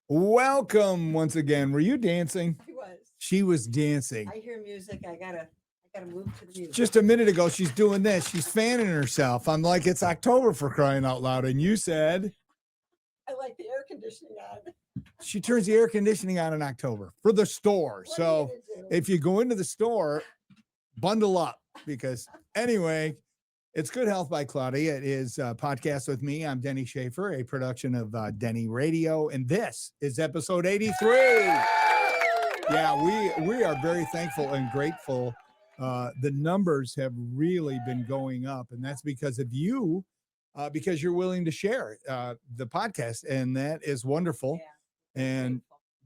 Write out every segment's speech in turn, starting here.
Welcome once again. Were you dancing? I was. She was dancing. I hear music. I gotta move to the music. Just a minute ago, she's doing this. She's fanning herself. I'm like, it's October for crying out loud. And you said, I like the air conditioning on. She turns the air conditioning on in October for the store. What So if you go into the store, bundle up because anyway, it's Good Health by Claudia. It is a podcast with me. I'm Denny Schaffer, a production of Denny Radio. And this is episode 83. Yeah, we are very thankful and grateful. The numbers have really been going up, and that's because of you, because you're willing to share the podcast, and that is wonderful. Yeah,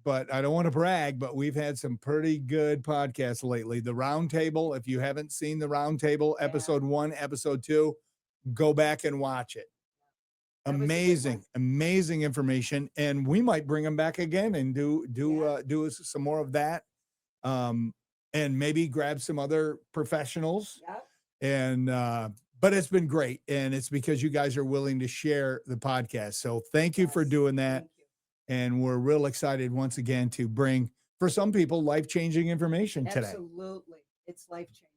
but I don't want to brag, but we've had some pretty good podcasts lately. The Roundtable, if you haven't seen the Roundtable, episode 1, episode 2, go back and watch it. Amazing information, and we might bring them back again and do some more of that. And maybe grab some other professionals. Yep. And but it's been great, and it's because you guys are willing to share the podcast. So thank you for doing that. And we're real excited once again to bring, for some people, life-changing information today. Absolutely, it's life-changing.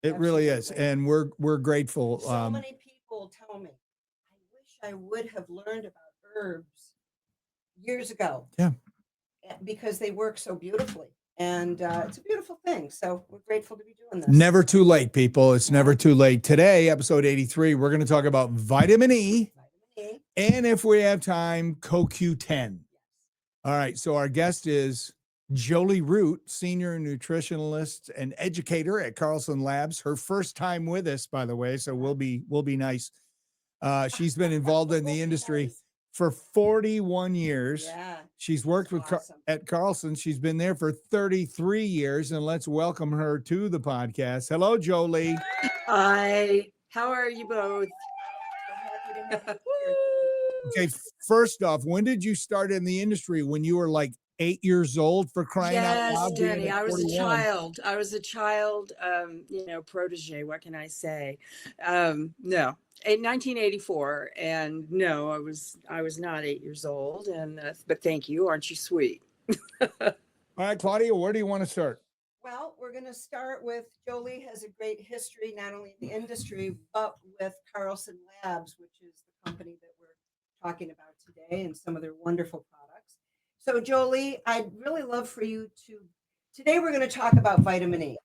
It really is, and we're grateful. So many people tell me, I wish I would have learned about herbs years ago. Yeah, because they work so beautifully. And it's a beautiful thing. So we're grateful to be doing this. Never too late, people. It's never too late. Today, episode 83, we're going to talk about vitamin E. And if we have time, CoQ10. All right. So our guest is Jolie Root, senior nutritionist and educator at Carlson Labs. Her first time with us, by the way. So we'll be nice. She's been involved in the industry for 41 years. Yeah. She's worked with at Carlson. She's been there for 33 years. And let's welcome her to the podcast. Hello, Jolie. Hi. How are you both? Okay, first off, when did you start in the industry? When you were like 8 years old, for crying out loud? Yes, Denny, I was a child. Protege. What can I say? No. In 1984, and no, I was not 8 years old, and but thank you. Aren't you sweet? All right, Claudia, where do you want to start? Well, we're going to start with Jolie has a great history, not only in the industry, but with Carlson Labs, which is the company that we're talking about today, and some of their wonderful products. So, Jolie, I'd really love for you today we're going to talk about vitamin E.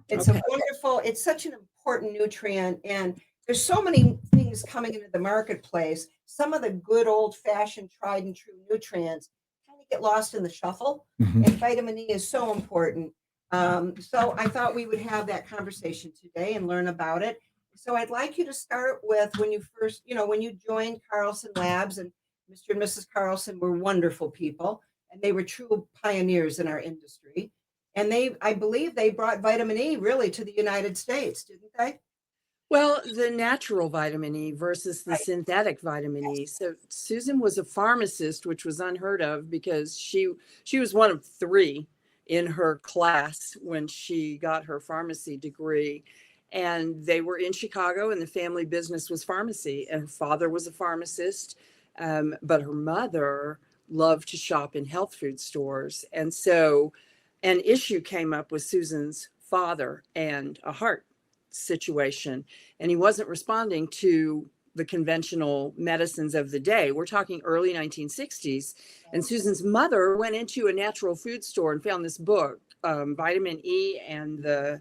It's it's such an important nutrient, and there's so many things coming into the marketplace. Some of the good old-fashioned, tried and true nutrients kind of get lost in the shuffle, and vitamin E is so important. So I thought we would have that conversation today and learn about it. So I'd like you to start with when you first, when you joined Carlson Labs, and Mr. and Mrs. Carlson were wonderful people, and they were true pioneers in our industry. And I believe they brought vitamin E really to the United States, didn't they? Well, the natural vitamin E versus the synthetic vitamin E. So Susan was a pharmacist, which was unheard of because she was one of 3 in her class when she got her pharmacy degree. And they were in Chicago, and the family business was pharmacy. And her father was a pharmacist, but her mother loved to shop in health food stores. And so an issue came up with Susan's father and a heart situation, and he wasn't responding to the conventional medicines of the day. We're talking early 1960s. And Susan's mother went into a natural food store and found this book, Vitamin E and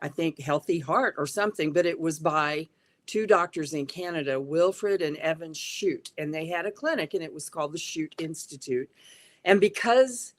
I think Healthy Heart or something, but it was by 2 doctors in Canada, Wilfred and Evan Shute, and they had a clinic, and it was called the Shute Institute. And because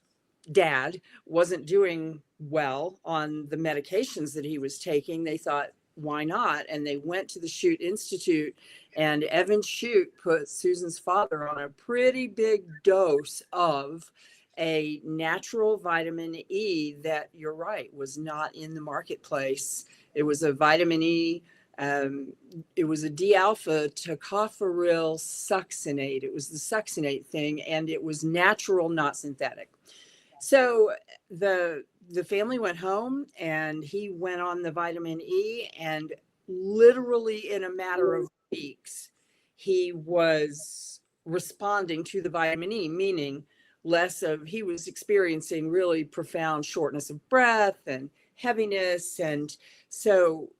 Dad wasn't doing well on the medications that he was taking, they thought, why not? And they went to the Shute Institute, and Evan Shute put Susan's father on a pretty big dose of a natural vitamin E that, you're right, was not in the marketplace. It was a vitamin E. It was a D-alpha tocopherol succinate. It was the succinate thing, and it was natural, not synthetic. So the the family went home and he went on the vitamin E, and literally in a matter of weeks, he was responding to the vitamin E, meaning he was experiencing really profound shortness of breath and heaviness. And so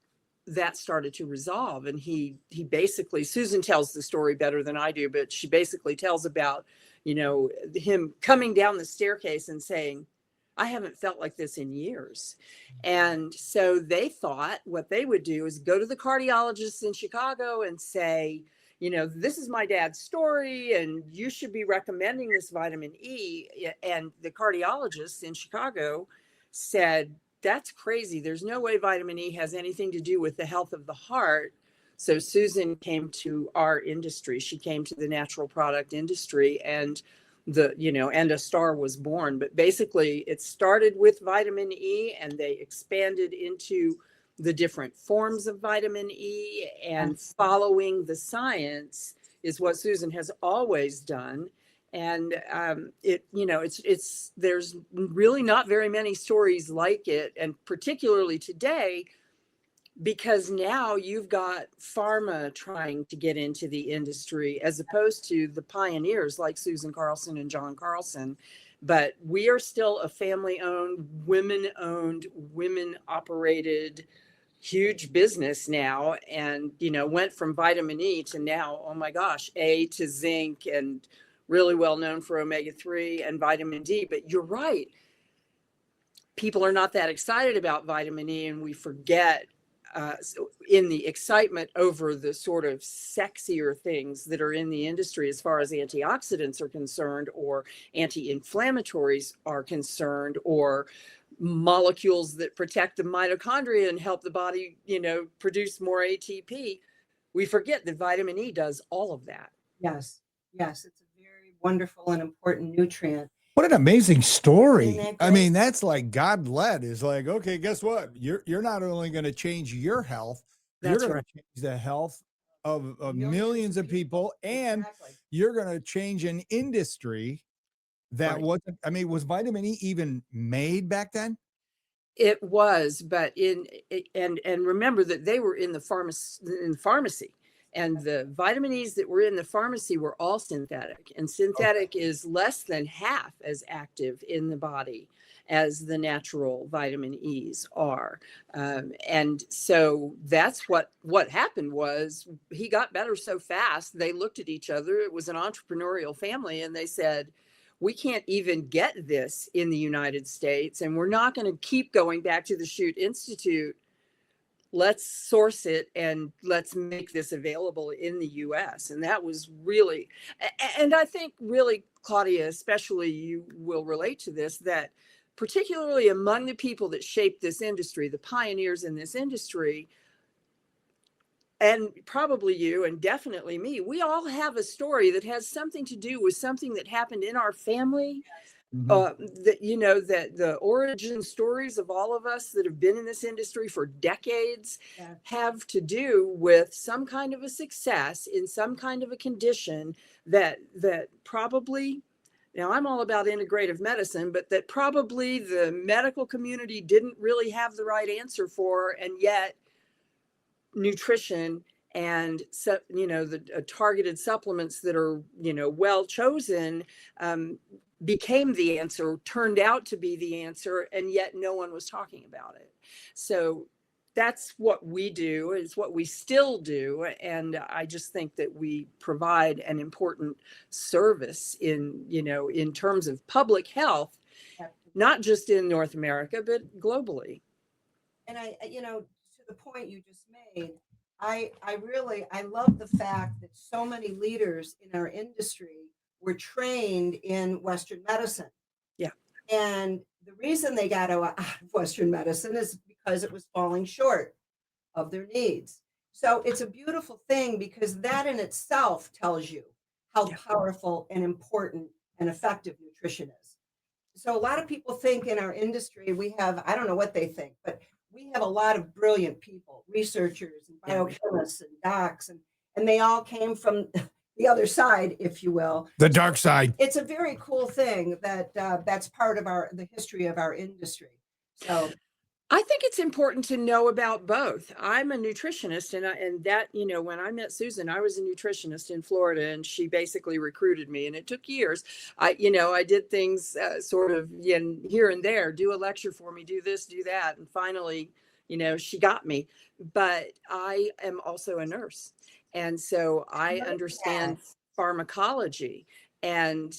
that started to resolve. And he basically, Susan tells the story better than I do, but she basically tells about, him coming down the staircase and saying, I haven't felt like this in years. And so they thought what they would do is go to the cardiologist in Chicago and say, this is my dad's story, and you should be recommending this vitamin E. And the cardiologist in Chicago said, that's crazy. There's no way vitamin E has anything to do with the health of the heart. So Susan came to our industry. She came to the natural product industry, and a star was born. But basically it started with vitamin E, and they expanded into the different forms of vitamin E, and following the science is what Susan has always done. And there's really not very many stories like it, and particularly today, because now you've got pharma trying to get into the industry as opposed to the pioneers like Susan Carlson and John Carlson. But we are still a family-owned, women-owned, women-operated huge business now, and went from vitamin E to now, oh my gosh, A to zinc, and really well known for omega-3 and vitamin D. But you're right, people are not that excited about vitamin E, and we forget in the excitement over the sort of sexier things that are in the industry as far as antioxidants are concerned, or anti-inflammatories are concerned, or molecules that protect the mitochondria and help the body, produce more ATP. We forget that vitamin E does all of that. Yes. It's a very wonderful and important nutrient. What an amazing story. I mean, that's like God led, is like, okay, guess what? You're not only going to change your health, you're going to change the health of millions of people. And you're going to change an industry that wasn't, was vitamin E even made back then? It was, but and remember that they were in the pharmacy. And the vitamin E's that were in the pharmacy were all synthetic, and synthetic is less than half as active in the body as the natural vitamin E's are. And so that's what happened was he got better so fast. They looked at each other. It was an entrepreneurial family, and they said, we can't even get this in the United States, and we're not going to keep going back to the Shoot Institute. Let's source it and let's make this available in the US. And that was really, and I think really, Claudia, especially you will relate to this, that particularly among the people that shaped this industry, the pioneers in this industry, and probably you and definitely me, we all have a story that has something to do with something that happened in our family. That the origin stories of all of us that have been in this industry for decades have to do with some kind of a success in some kind of a condition that probably, now I'm all about integrative medicine, but that probably the medical community didn't really have the right answer for, and yet nutrition and the targeted supplements that are well chosen became the answer, turned out to be the answer, and yet no one was talking about it. So that's what we do, is what we still do. And I just think that we provide an important service in terms of public health, not just in North America, but globally. And to the point you just made, I love the fact that so many leaders in our industry were trained in Western medicine. Yeah. And the reason they got out of Western medicine is because it was falling short of their needs. So it's a beautiful thing, because that in itself tells you how powerful and important and effective nutrition is. So a lot of people think in our industry, we have, I don't know what they think, but we have a lot of brilliant people, researchers and biochemists and docs, and they all came from the other side, if you will. The dark side. It's a very cool thing that that's part of the history of our industry. So I think it's important to know about both. I'm a nutritionist, and that, when I met Susan, I was a nutritionist in Florida, and she basically recruited me, and it took years. I did things sort of here and there, do a lecture for me, do this, do that, and finally, she got me. But I am also a nurse, and so I understand pharmacology and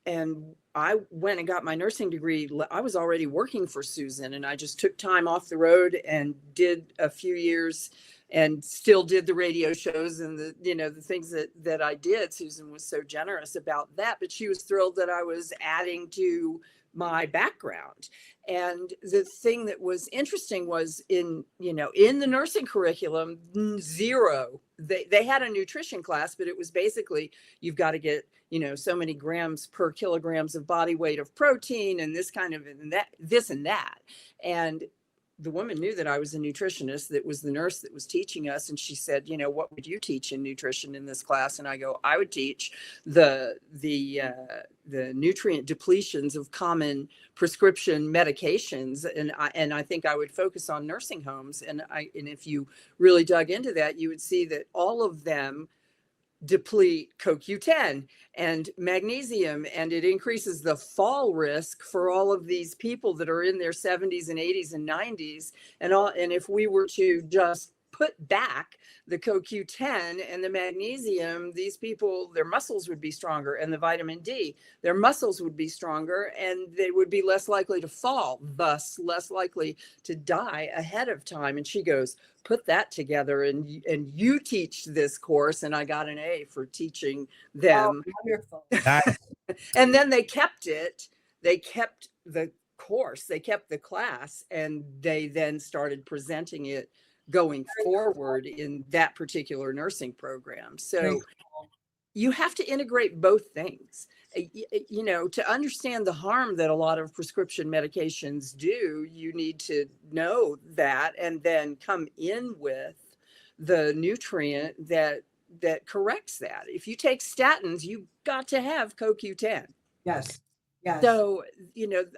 and I went and got my nursing degree. I was already working for Susan, and I just took time off the road and did a few years and still did the radio shows and the things that I did. Susan was so generous about that, but she was thrilled that I was adding to my background. And the thing that was interesting was in the nursing curriculum, zero. They had a nutrition class, but it was basically, you've got to get, so many grams per kilograms of body weight of protein and this kind of, and that, this and that. And the woman knew that I was a nutritionist. That was the nurse that was teaching us. And she said, what would you teach in nutrition in this class? And I go, I would teach the nutrient depletions of common prescription medications. And I think I would focus on nursing homes. And if you really dug into that, you would see that all of them deplete CoQ10 and magnesium, and it increases the fall risk for all of these people that are in their 70s and 80s and 90s. And if we were to just put back the CoQ10 and the magnesium, these people, their muscles would be stronger, and the vitamin D, their muscles would be stronger, and they would be less likely to fall, thus less likely to die ahead of time. And she goes, put that together, and you teach this course. And I got an A for teaching them. Oh, wonderful. And then they kept it. They kept the course, they kept the class, and they then started presenting it going forward in that particular nursing program. So you have to integrate both things, to understand the harm that a lot of prescription medications do. You need to know that, and then come in with the nutrient that corrects that. If you take statins, you've got to have CoQ10. Yes. Yes. So,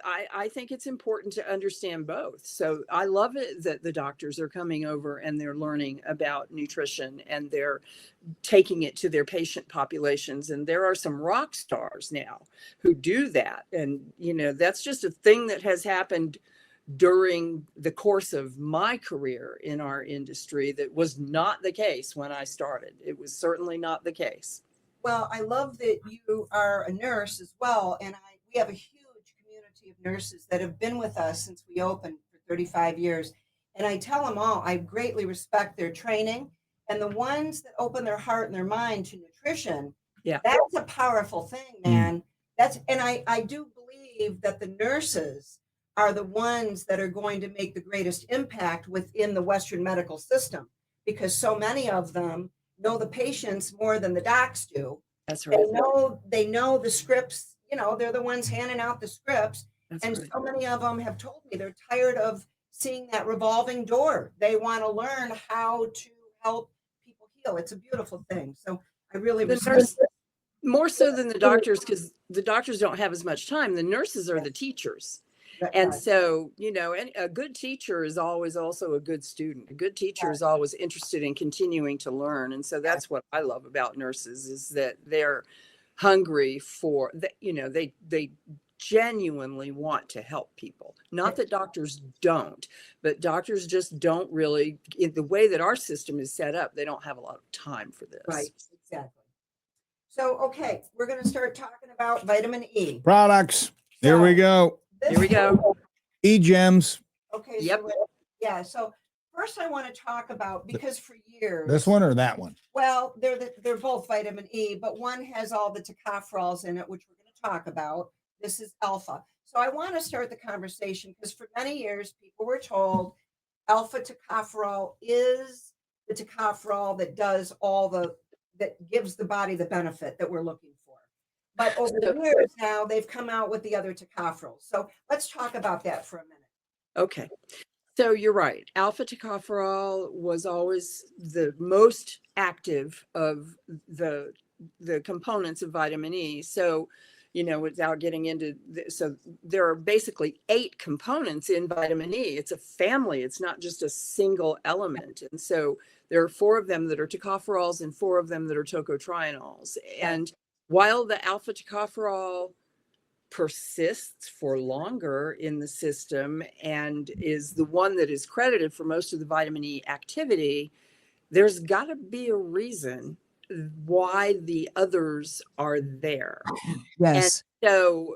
I think it's important to understand both. So I love it that the doctors are coming over and they're learning about nutrition, and they're taking it to their patient populations. And there are some rock stars now who do that. And, that's just a thing that has happened during the course of my career in our industry. That was not the case when I started. It was certainly not the case. Well, I love that you are a nurse as well. And we have a huge community of nurses that have been with us since we opened for 35 years. And I tell them all, I greatly respect their training. And the ones that open their heart and their mind to nutrition, that's a powerful thing, man. And I do believe that the nurses are the ones that are going to make the greatest impact within the Western medical system, because so many of them know the patients more than the docs do. That's right. They know the scripts, they're the ones handing out the scripts. That's and right. So many of them have told me they're tired of seeing that revolving door. They want to learn how to help people heal. It's a beautiful thing. So I really respect more so than the doctors, because the doctors don't have as much time. The nurses are the teachers. And so, and a good teacher is always also a good student. A good teacher is always interested in continuing to learn. And so that's what I love about nurses, is that they're hungry for that. They genuinely want to help people. Not that doctors don't, but doctors just don't really, in the way that our system is set up, they don't have a lot of time for this. Right, exactly. So, okay, we're going to start talking about vitamin E. Products. Here we go. Here we go. E-gems. Okay. Yep. So first I want to talk about, because for years. This one or that one? Well, they're both vitamin E, but one has all the tocopherols in it, which we're going to talk about. This is alpha. So I want to start the conversation because for many years, people were told alpha tocopherol is the tocopherol that does that gives the body the benefit that we're looking for. But over the years now, they've come out with the other tocopherols. So let's talk about that for a minute. Okay. So you're right. Alpha tocopherol was always the most active of the components of vitamin E. So, without getting into so there are basically 8 components in vitamin E. It's a family. It's not just a single element. And so there are 4 of them that are tocopherols and 4 of them that are tocotrienols. And while the alpha tocopherol persists for longer in the system and is the one that is credited for most of the vitamin E activity, there's got to be a reason why the others are there. Yes. And so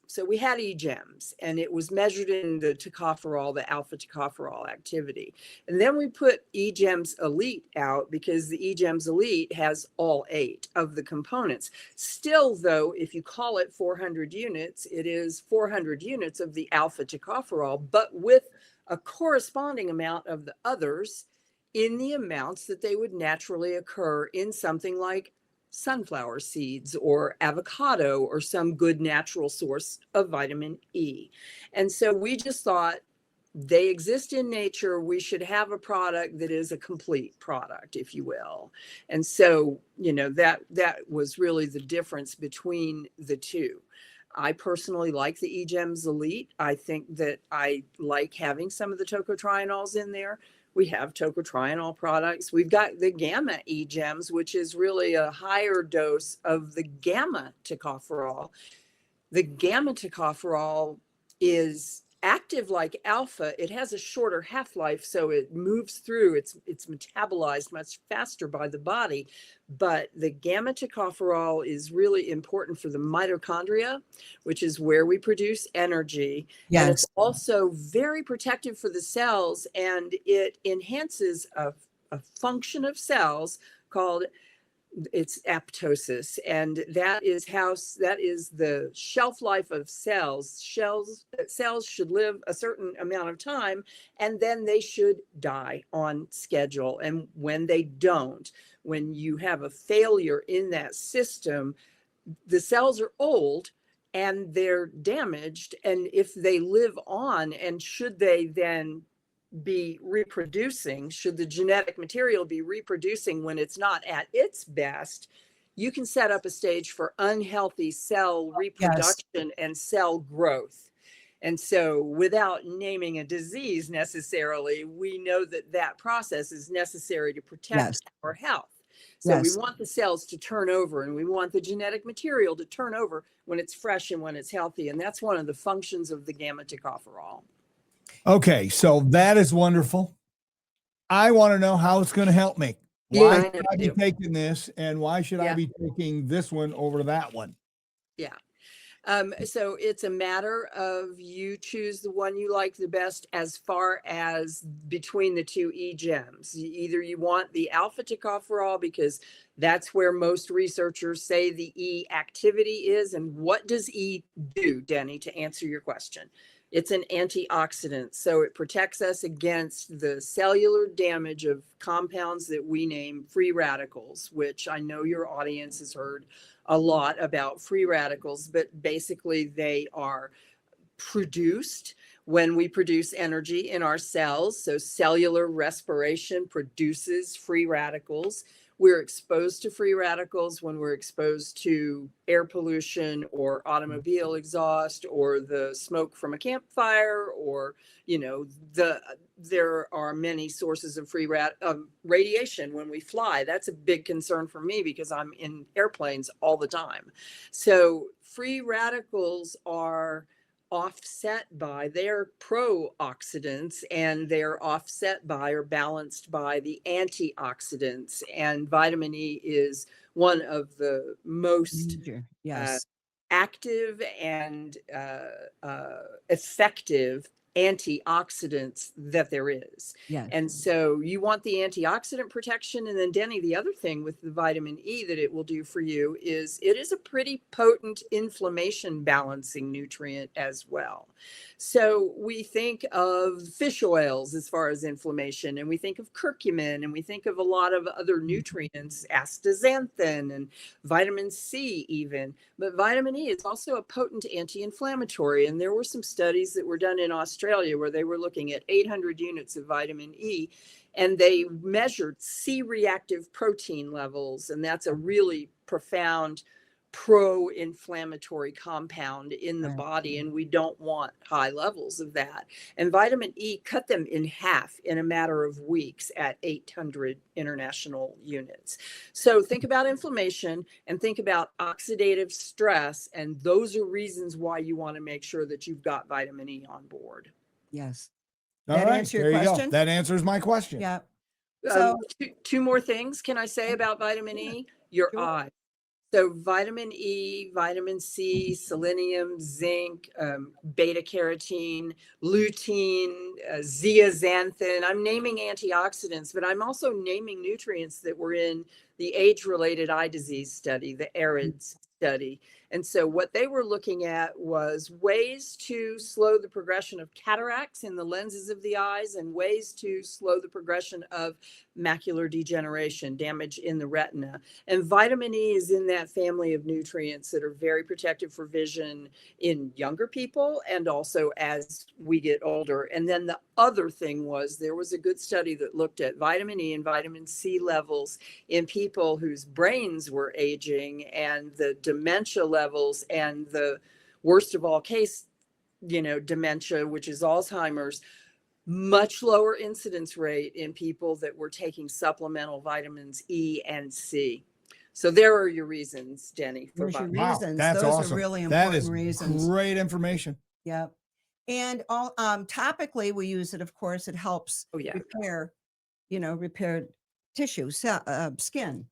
so we had eGEMs, and it was measured in the tocopherol, the alpha tocopherol activity. And then we put eGEMs Elite out because the eGEMs Elite has all 8 of the components. Still, though, if you call it 400 units, it is 400 units of the alpha tocopherol, but with a corresponding amount of the others in the amounts that they would naturally occur in something like sunflower seeds or avocado or some good natural source of vitamin E. And so we just thought they exist in nature. We should have a product that is a complete product, if you will. And so, that was really the difference between the two. I personally like the eGEMs Elite. I think that I like having some of the tocotrienols in there. We have tocotrienol products. We've got the gamma eGEMs, which is really a higher dose of the gamma tocopherol. The gamma tocopherol is active like alpha. It has a shorter half-life, so it moves through. It's metabolized much faster by the body. But the gamma tocopherol is really important for the mitochondria, which is where we produce energy. Yes. And it's also very protective for the cells, and it enhances a function of cells called it's apoptosis, and that is the shelf life of cells. Cells should live a certain amount of time, and then they should die on schedule. And when they don't, when you have a failure in that system, the cells are old and they're damaged. And if they live on, and should they then be reproducing, should the genetic material be reproducing when it's not at its best, you can set up a stage for unhealthy cell reproduction and cell growth. And so without naming a disease necessarily, we know that that process is necessary to protect our health. So we want the cells to turn over, and we want the genetic material to turn over when it's fresh and when it's healthy. And that's one of the functions of the gamma tocopherol. Okay, so that is wonderful. I want to know how it's going to help me. Why should I be taking this, and why should I be taking this one over that one? Yeah. So it's a matter of you choose the one you like the best as far as between the 2 eGEMs. Either you want the alpha tocopherol because that's where most researchers say the E activity is. And what does E do, Denny, to answer your question? It's an antioxidant, so it protects us against the cellular damage of compounds that we name free radicals, which I know your audience has heard a lot about free radicals, but basically they are produced when we produce energy in our cells. So cellular respiration produces free radicals. We're exposed to free radicals when we're exposed to air pollution or automobile exhaust or the smoke from a campfire, or, there are many sources of free radiation when we fly. That's a big concern for me because I'm in airplanes all the time. So free radicals are offset by their pro-oxidants, and they're offset by or balanced by the antioxidants. And vitamin E is one of the most active and effective antioxidants that there is. Yes. And so you want the antioxidant protection. And then, Denny, the other thing with the vitamin E that it will do for you is it is a pretty potent inflammation balancing nutrient as well. So we think of fish oils as far as inflammation, and we think of curcumin, and we think of a lot of other nutrients, astaxanthin and vitamin C even. But vitamin E is also a potent anti-inflammatory. And there were some studies that were done in Australia where they were looking at 800 units of vitamin E, and they measured C-reactive protein levels. And that's a really profound pro-inflammatory compound in the Right. body, and we don't want high levels of that. And vitamin E cut them in half in a matter of weeks at 800 international units. So think about inflammation and think about oxidative stress, and those are reasons why you want to make sure that you've got vitamin E on board. Yes. All That right, answer your there you go. question? That answers my question. Yeah. So Two more things can I say about vitamin E? Your Sure. eye. So vitamin E, vitamin C, selenium, zinc, beta carotene, lutein, zeaxanthin. I'm naming antioxidants, but I'm also naming nutrients that were in the age-related eye disease study, the ARIDS study. And so what they were looking at was ways to slow the progression of cataracts in the lenses of the eyes and ways to slow the progression of macular degeneration, damage in the retina. And vitamin E is in that family of nutrients that are very protective for vision in younger people and also as we get older. And then the other thing was there was a good study that looked at vitamin E and vitamin C levels in people whose brains were aging and the dementia levels and the worst of all case, dementia, which is Alzheimer's, much lower incidence rate in people that were taking supplemental vitamins E and C. So there are your reasons, Denny. For there's your Wow, reasons. that's Those awesome. are really That important is reasons. great information. Yep. And all topically we use it, of course. It helps repair, repair tissue, skin.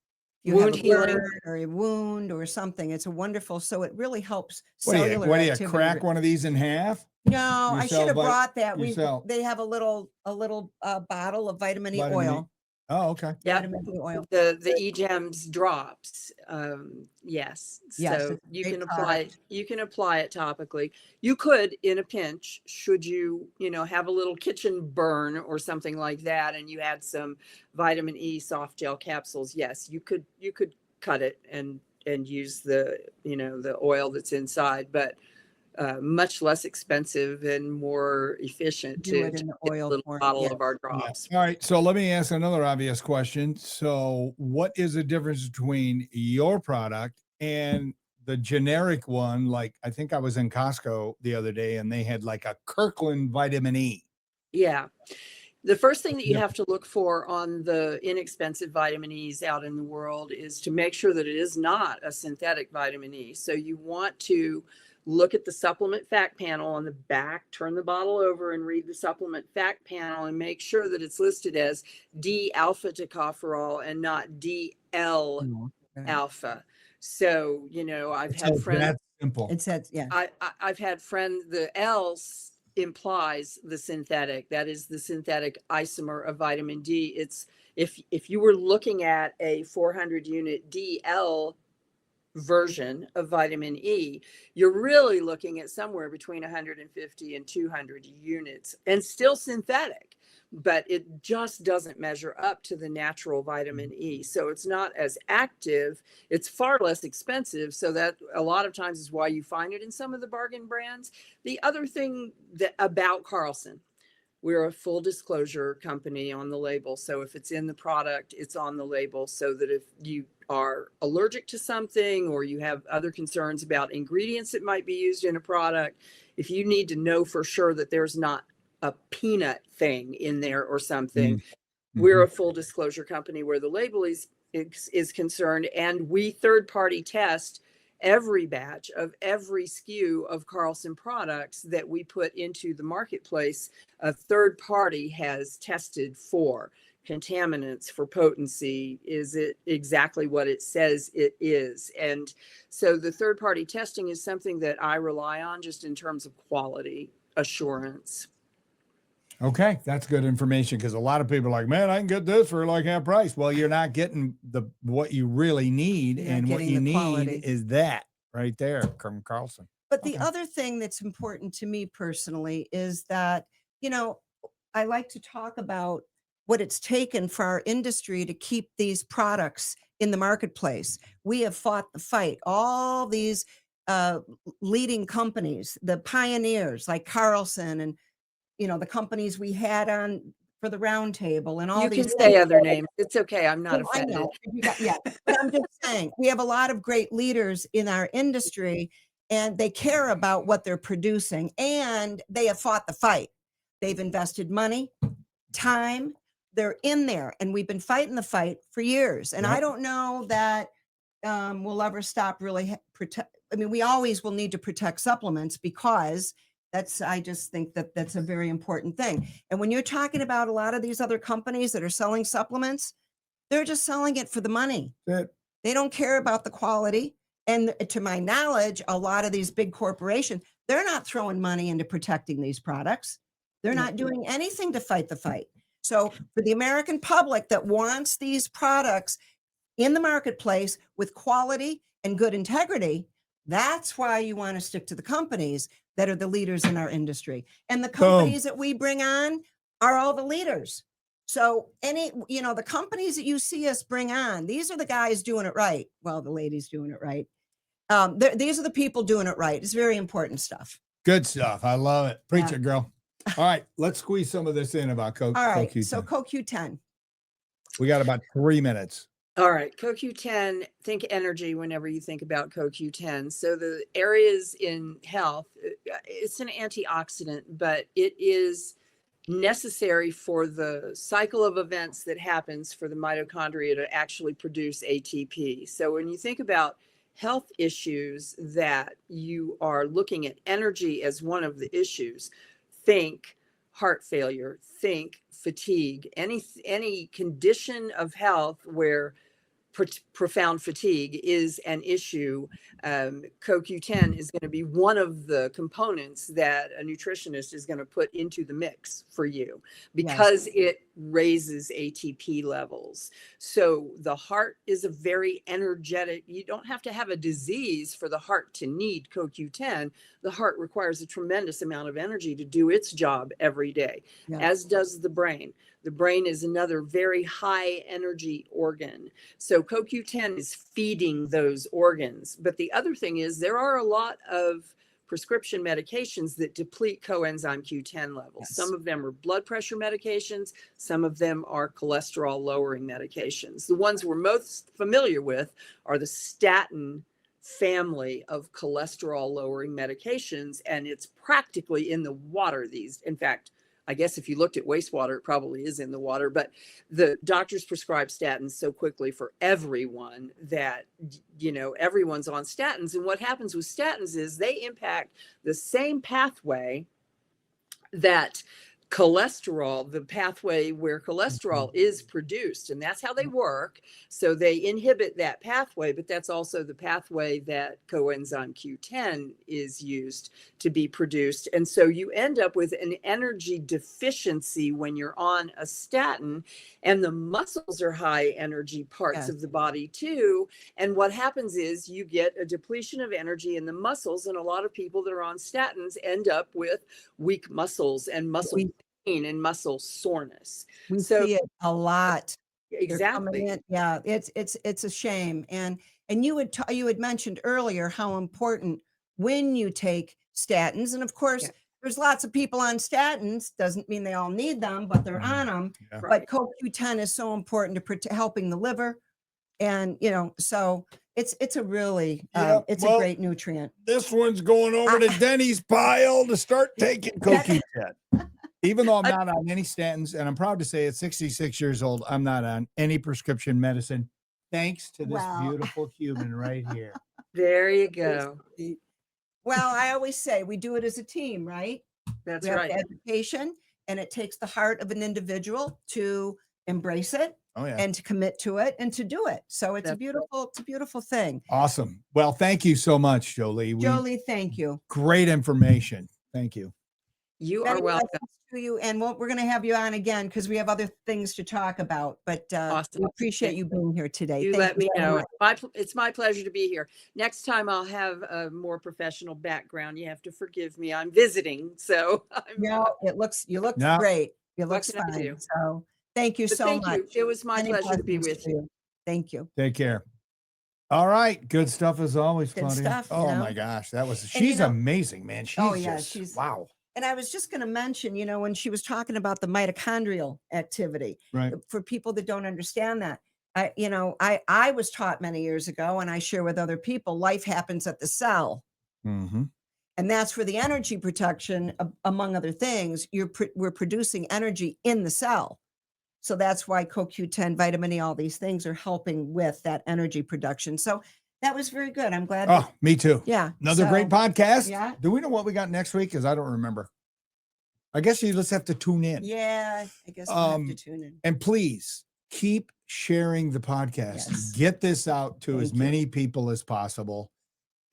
You Wound have a healing. burn or a wound or something. It's a wonderful. So it really helps What do cellular you activity. crack one of these in half? No, You I sell should have vi- brought that. you sell- They have a little bottle of vitamin E Vitamin E. oil. Oh, okay. Yep. Vitamin E oil. The E-Gems drops. Yes. Yes, So it's a you great can product. apply it topically. You could, in a pinch, should you, have a little kitchen burn or something like that, and you had some vitamin E soft gel capsules. Yes, you could cut it and use the, the oil that's inside, but much less expensive and more efficient Do to it in the get a oil little form. bottle Yes. of our Yeah. drops. All right. So let me ask another obvious question. So what is the difference between your product and the generic one? Like, I think I was in Costco the other day and they had like a Kirkland vitamin E. Yeah. The first thing that you have to look for on the inexpensive vitamin E's out in the world is to make sure that it is not a synthetic vitamin E. So you want to look at the supplement fact panel on the back, turn the bottle over and read the supplement fact panel and make sure that it's listed as D-alpha tocopherol and not DL alpha. So, I've had friends. That's simple. It says, yeah. I've had friends, the L implies the synthetic. That is the synthetic isomer of vitamin D. It's if you were looking at a 400 unit DL version of vitamin E, you're really looking at somewhere between 150 and 200 units and still synthetic, but it just doesn't measure up to the natural vitamin E. So it's not as active. It's far less expensive. So that a lot of times is why you find it in some of the bargain brands. The other thing about Carlson, we're a full disclosure company on the label. So if it's in the product, it's on the label so that if you are allergic to something or you have other concerns about ingredients that might be used in a product, if you need to know for sure that there's not a peanut thing in there or something, we're a full disclosure company where the label is concerned, and we third-party test every batch of every SKU of Carlson products that we put into the marketplace. A third party has tested for contaminants, for potency. Is it exactly what it says it is? And so the third party testing is something that I rely on just in terms of quality assurance. Okay, that's good information because a lot of people are like, man, I can get this for like half price. Well, you're not getting what you really need, and what you need is that right there from Carlson. But the other thing that's important to me personally is that, I like to talk about what it's taken for our industry to keep these products in the marketplace. We have fought the fight. All these leading companies, the pioneers like Carlson and the companies we had on for the round table and all You these can say things. other names. It's okay. I'm not Well, I offended. know, yeah, but I'm just saying, we have a lot of great leaders in our industry, and they care about what they're producing, and they have fought the fight. They've invested money, time, they're in there, and we've been fighting the fight for years. And I Yep. don't know that we'll ever stop really protect. I mean, we always will need to protect supplements because I just think that that's a very important thing. And when you're talking about a lot of these other companies that are selling supplements, they're just selling it for the money. That- They don't care about the quality. And to my knowledge, a lot of these big corporations, they're not throwing money into protecting these products. They're not doing anything to fight the fight. So for the American public that wants these products in the marketplace with quality and good integrity, that's why you want to stick to the companies that are the leaders in our industry. And the companies that we bring on are all the leaders. So the companies that you see us bring on, these are the guys doing it right. Well, the ladies doing it right. These are the people doing it right. It's very important stuff. Good stuff. I love it. Preach Yeah. it, girl. All right, let's squeeze some of this in about All right. CoQ10. So CoQ10. We got about 3 minutes. All right, CoQ10, think energy whenever you think about CoQ10. So the areas in health, it's an antioxidant, but it is necessary for the cycle of events that happens for the mitochondria to actually produce ATP. So when you think about health issues that you are looking at energy as one of the issues, think heart failure, think fatigue, any condition of health where profound fatigue is an issue. CoQ10 is going to be one of the components that a nutritionist is going to put into the mix for you because it raises ATP levels. So the heart is a very energetic, you don't have to have a disease for the heart to need CoQ10. The heart requires a tremendous amount of energy to do its job every day, as does the brain. The brain is another very high energy organ. So CoQ10 is feeding those organs. But the other thing is there are a lot of prescription medications that deplete coenzyme Q10 levels. Some of them are blood pressure medications. Some of them are cholesterol lowering medications. The ones we're most familiar with are the statin family of cholesterol lowering medications. And it's practically in the water in fact, I guess if you looked at wastewater, it probably is in the water, but the doctors prescribe statins so quickly for everyone that, everyone's on statins. And what happens with statins is they impact the same pathway that cholesterol, the pathway where cholesterol is produced, and that's how they work. So they inhibit that pathway, but that's also the pathway that coenzyme Q10 is used to be produced. And so you end up with an energy deficiency when you're on a statin, and the muscles are high energy parts of the body too. And what happens is you get a depletion of energy in the muscles, and a lot of people that are on statins end up with weak muscles and muscle pain and muscle soreness. We see it a lot. Exactly. Yeah, it's a shame. And you had mentioned earlier how important when you take statins, and of course there's lots of people on statins, doesn't mean they all need them, but they're on them. But CoQ10 is so important to helping the liver. And so it's a really it's a great nutrient. This one's going over to Denny's pile to start taking CoQ10. Even though I'm not on any statins, and I'm proud to say at 66 years old, I'm not on any prescription medicine, thanks to this beautiful human right here. There you go. Well, I always say we do it as a team, right? That's we have right. Education, and it takes the heart of an individual to embrace it and to commit to it and to do it. So it's a beautiful thing. Awesome. Well, thank you so much, Jolie. Jolie, thank you. Great information. Thank you. You are welcome. To you, and we're going to have you on again because we have other things to talk about. But Awesome. we appreciate you being here today. You let me know. It's my pleasure to be here. Next time I'll have a more professional background. You have to forgive me. I'm visiting, so you look great. You look fine. So thank you so much. It was my pleasure to be with you. Thank you. Take care. All right. Good stuff as always, Claudia. Good stuff. Oh my gosh. She's amazing, man. She's wow. And I was just going to mention, when she was talking about the mitochondrial activity, Right. for people that don't understand that, I was taught many years ago, and I share with other people, life happens at the cell. Mm-hmm. And that's for the energy production, among other things. We're producing energy in the cell. So that's why CoQ10, vitamin E, all these things are helping with that energy production. So that was very good. I'm glad. Oh, me too. Yeah. Another great podcast. Yeah. Do we know what we got next week? Because I don't remember. I guess you just have to tune in. Yeah, I guess we'll have to tune in. And please keep sharing the podcast. Yes. Get this out to as Thank you. many people as possible.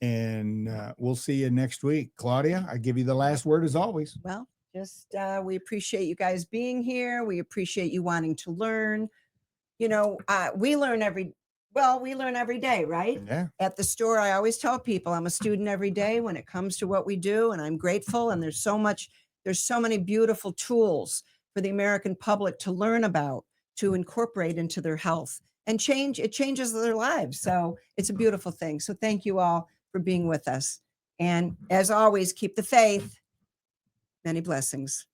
And we'll see you next week. Claudia, I give you the last word as always. Well, just we appreciate you guys being here. We appreciate you wanting to learn. We learn every day, right? Yeah. At the store, I always tell people I'm a student every day when it comes to what we do, and I'm grateful. And there's so many beautiful tools for the American public to learn about, to incorporate into their health, and it changes their lives. So it's a beautiful thing. So thank you all for being with us. And as always, keep the faith. Many blessings.